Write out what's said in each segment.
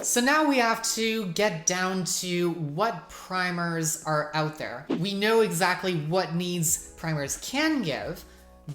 So now we have to get down to what primers are out there. We know exactly what needs primers can give,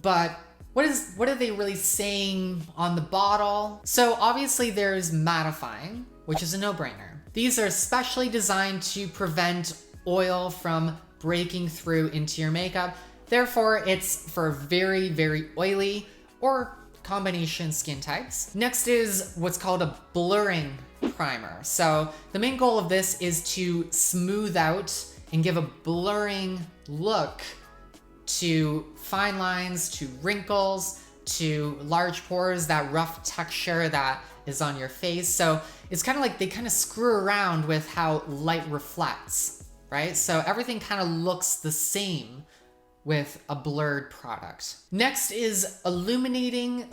but what are they really saying on the bottle? So obviously there's mattifying, which is a no-brainer. These are specially designed to prevent oil from breaking through into your makeup. Therefore, it's for very, very oily or combination skin types. Next is what's called a blurring primer. So the main goal of this is to smooth out and give a blurring look to fine lines, to wrinkles, to large pores, that rough texture that is on your face. So it's kind of like they kind of screw around with how light reflects, right? So everything kind of looks the same with a blurred product. Next is illuminating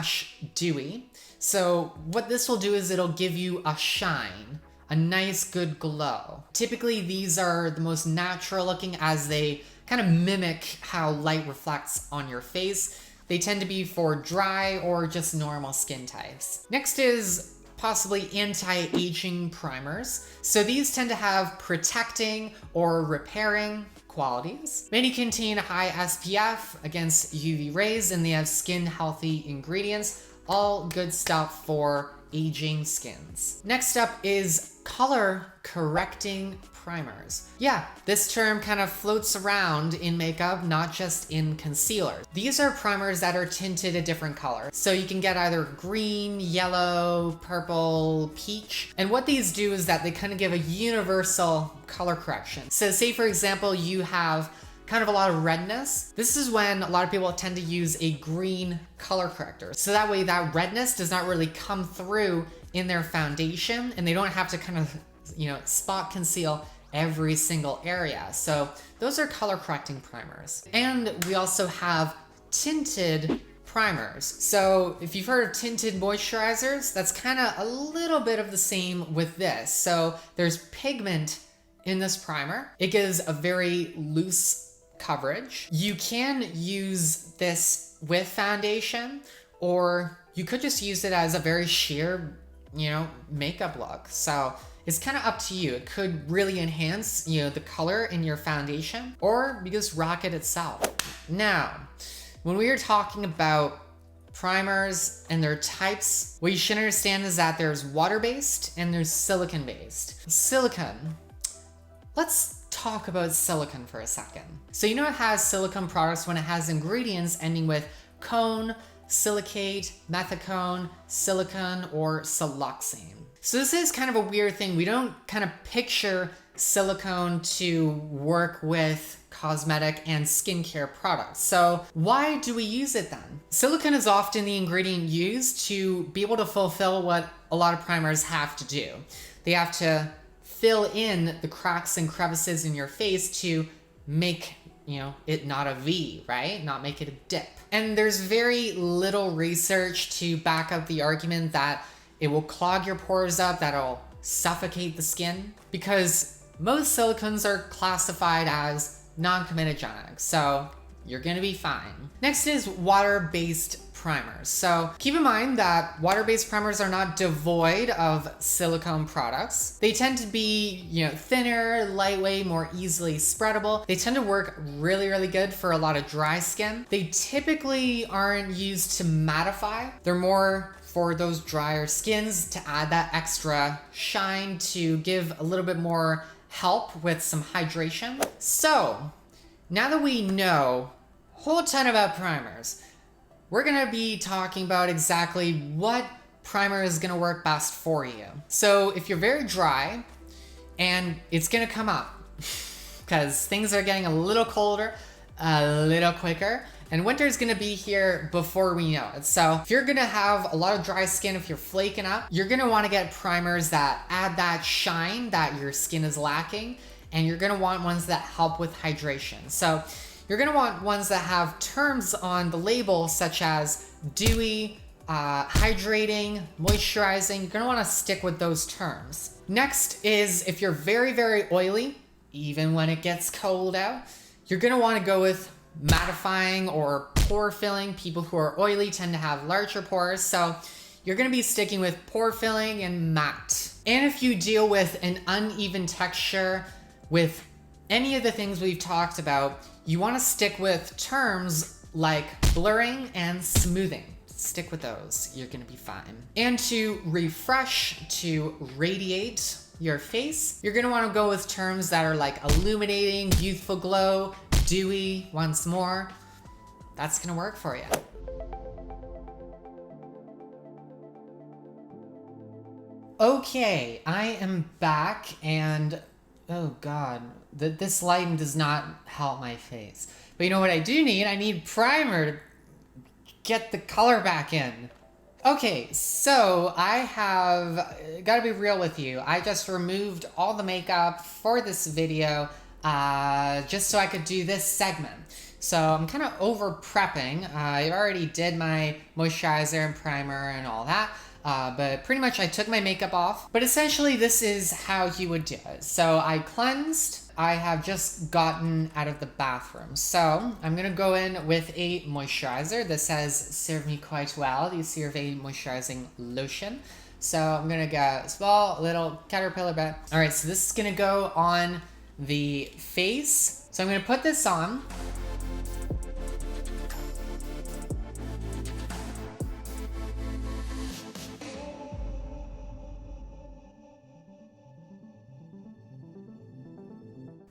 / dewy. So what this will do is it'll give you a shine, a nice good glow. Typically these are the most natural looking as they kind of mimic how light reflects on your face. They tend to be for dry or just normal skin types. Next is possibly anti-aging primers. So these tend to have protecting or repairing qualities. Many contain high SPF against UV rays, and they have skin healthy ingredients. All good stuff for aging skins. Next up is color correcting primers. Yeah, this term kind of floats around in makeup, not just in concealer. These are primers that are tinted a different color. So you can get either green, yellow, purple, peach. And what these do is that they kind of give a universal color correction. So say for example, you have kind of a lot of redness. This is when a lot of people tend to use a green color corrector. So that way that redness does not really come through in their foundation and they don't have to kind of, spot conceal every single area. So those are color correcting primers. And we also have tinted primers. So if you've heard of tinted moisturizers, that's kind of a little bit of the same with this. So there's pigment in this primer. It gives a very loose coverage. You can use this with foundation, or you could just use it as a very sheer, makeup look. So it's kind of up to you. It could really enhance, the color in your foundation, or you just rock it itself. Now, when we are talking about primers and their types, what you should understand is that there's water-based and there's silicone-based. Silicone. Let's talk about silicone for a second. So it has silicone products when it has ingredients ending with cone, silicate, methicone, silicone, or siloxane. So this is kind of a weird thing. We don't kind of picture silicone to work with cosmetic and skincare products. So why do we use it then? Silicone is often the ingredient used to be able to fulfill what a lot of primers have to do. They have to fill in the cracks and crevices in your face to make, it not a V, right? Not make it a dip. And there's very little research to back up the argument that it will clog your pores up, that'll suffocate the skin, because most silicones are classified as non-comedogenic, so you're gonna be fine. Next is water-based primers. So keep in mind that water-based primers are not devoid of silicone products. They tend to be, thinner, lightweight, more easily spreadable. They tend to work really, really good for a lot of dry skin. They typically aren't used to mattify. They're more for those drier skins to add that extra shine, to give a little bit more help with some hydration. So now that we know a whole ton about primers, we're gonna be talking about exactly what primer is gonna work best for you. So if you're very dry, and it's gonna come up because things are getting a little colder, a little quicker, and winter is gonna be here before we know it. So if you're gonna have a lot of dry skin, if you're flaking up, you're gonna wanna get primers that add that shine that your skin is lacking, and you're gonna want ones that help with hydration. So you're gonna want ones that have terms on the label such as dewy, hydrating, moisturizing. You're gonna wanna stick with those terms. Next is if you're very, very oily, even when it gets cold out, you're gonna wanna go with mattifying or pore filling. People who are oily tend to have larger pores, so you're gonna be sticking with pore filling and matte. And if you deal with an uneven texture with any of the things we've talked about, you wanna stick with terms like blurring and smoothing. Stick with those, you're gonna be fine. And to refresh, to radiate your face, you're gonna wanna go with terms that are like illuminating, youthful glow, dewy, once more. That's gonna work for you. Okay, I am back and oh God, this lighting does not help my face. But you know what I do need? I need primer to get the color back in. Okay, so I have, gotta be real with you, I just removed all the makeup for this video just so I could do this segment. So I'm kind of over prepping. I already did my moisturizer and primer and all that. But pretty much I took my makeup off. But essentially this is how you would do it. So I cleansed. I have just gotten out of the bathroom. So I'm gonna go in with a moisturizer. This has served me quite well. The CeraVe moisturizing lotion. So I'm gonna get a small little caterpillar bit. All right, so this is gonna go on the face. So I'm gonna put this on.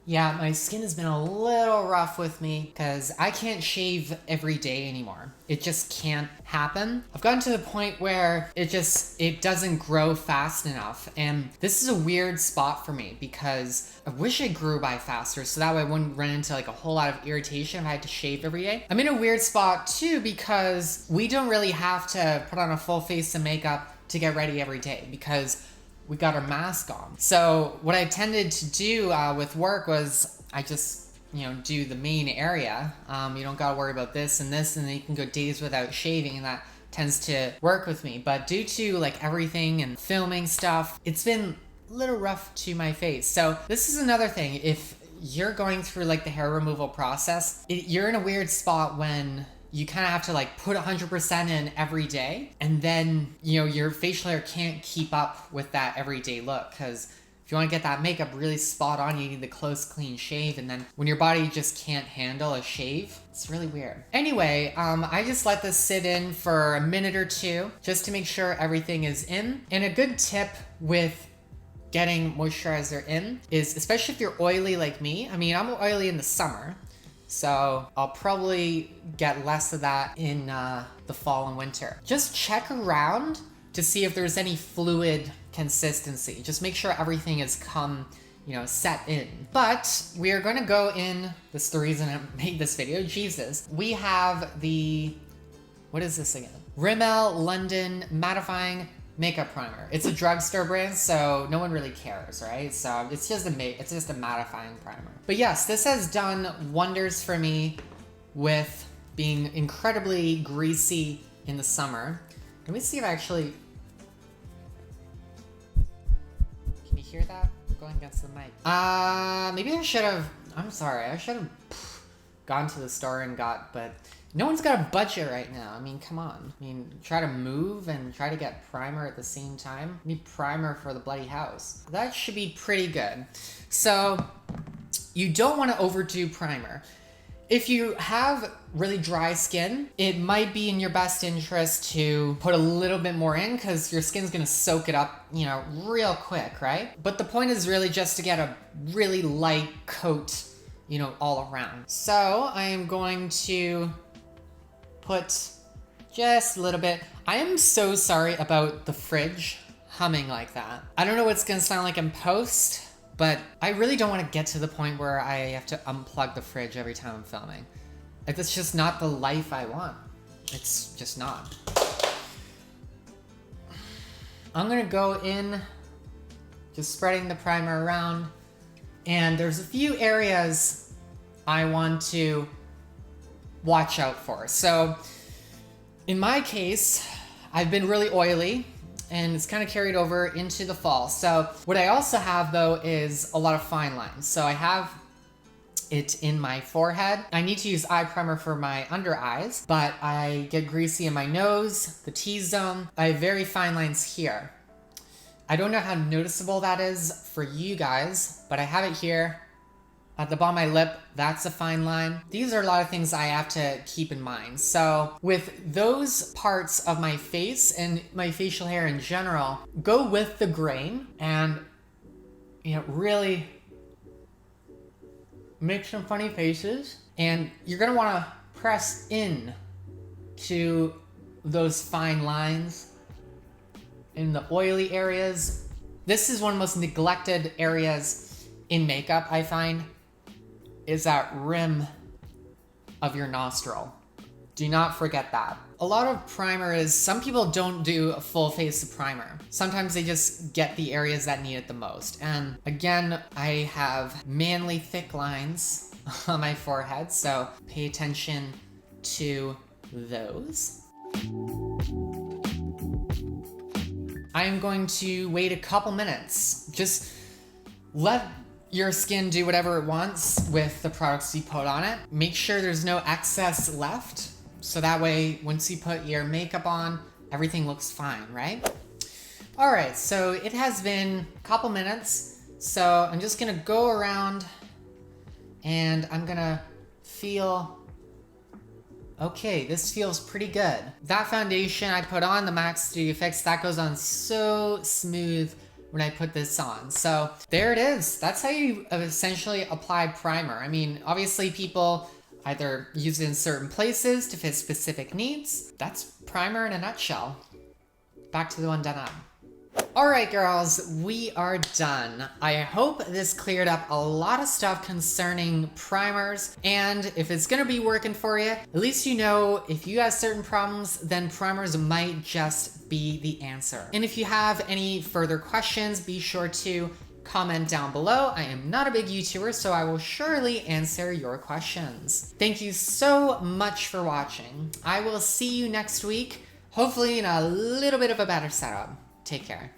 Yeah, my skin has been a little rough with me because I can't shave every day anymore. It just can't happen. I've gotten to the point where it doesn't grow fast enough. And this is a weird spot for me because I wish it grew by faster so that way I wouldn't run into like a whole lot of irritation if I had to shave every day. I'm in a weird spot too because we don't really have to put on a full face of makeup to get ready every day because we got our mask on. So what I tended to do with work was I just, do the main area. You don't gotta worry about this, and then you can go days without shaving, and that tends to work with me. But due to like everything and filming stuff, it's been a little rough to my face. So this is another thing. If you're going through like the hair removal process, you're in a weird spot when you kind of have to like put 100% in every day, and then your facial hair can't keep up with that everyday look, because if you want to get that makeup really spot on, you need the close clean shave, and then when your body just can't handle a shave, it's really weird. Anyway, I just let this sit in for a minute or two just to make sure everything is in. And a good tip with getting moisturizer in is, especially if you're oily like me, I mean, I'm oily in the summer, so I'll probably get less of that in the fall and winter. Just check around to see if there's any fluid consistency. Just make sure everything is set in. But we are gonna go in, this is the reason I made this video, Jesus. We have the, what is this again? Rimmel London Mattifying Makeup Primer. It's a drugstore brand, so no one really cares, right? So it's just a mattifying primer. But yes, this has done wonders for me with being incredibly greasy in the summer. Let me see if I actually, can you hear that going against the mic? Maybe I should have, I'm sorry, I should have gone to the store and but no one's got a budget right now. I mean, come on. I mean, try to move and try to get primer at the same time. I need primer for the bloody house. That should be pretty good. So you don't want to overdo primer. If you have really dry skin, it might be in your best interest to put a little bit more in because your skin's gonna soak it up, real quick, right? But the point is really just to get a really light coat, all around. So I am going to put just a little bit. I am so sorry about the fridge humming like that. I don't know what it's gonna sound like in post, but I really don't want to get to the point where I have to unplug the fridge every time I'm filming. Like, that's just not the life I want. It's just not. I'm gonna go in, just spreading the primer around, and there's a few areas I want to watch out for. So in my case, I've been really oily and it's kind of carried over into the fall. So what I also have though is a lot of fine lines. So I have it in my forehead. I need to use eye primer for my under eyes, but I get greasy in my nose, the T-zone. I have very fine lines here. I don't know how noticeable that is for you guys, but I have it here. At the bottom of my lip, that's a fine line. These are a lot of things I have to keep in mind. So with those parts of my face and my facial hair in general, go with the grain and, you know, really make some funny faces. And you're gonna wanna press in to those fine lines in the oily areas. This is one of the most neglected areas in makeup, I find, is that rim of your nostril. Do not forget that. A lot of primer is, some people don't do a full face of primer. Sometimes they just get the areas that need it the most. And again, I have manly thick lines on my forehead, so pay attention to those. I am going to wait a couple minutes. Just let your skin do whatever it wants with the products you put on it. Make sure there's no excess left, so that way once you put your makeup on, everything looks fine, right? All right, so it has been a couple minutes, so I'm just gonna go around and I'm gonna feel, okay, this feels pretty good. That foundation I put on, the MAC Studio Fix, that goes on so smooth when I put this on. So there it is. That's how you essentially apply primer. I mean, obviously people either use it in certain places to fit specific needs. That's primer in a nutshell. Back to the one done up. All right, girls, we are done. I hope this cleared up a lot of stuff concerning primers, and if it's gonna be working for you, at least you know if you have certain problems, then primers might just be the answer. And if you have any further questions, be sure to comment down below. I am not a big YouTuber, so I will surely answer your questions. Thank you so much for watching. I will see you next week, hopefully in a little bit of a better setup. Take care.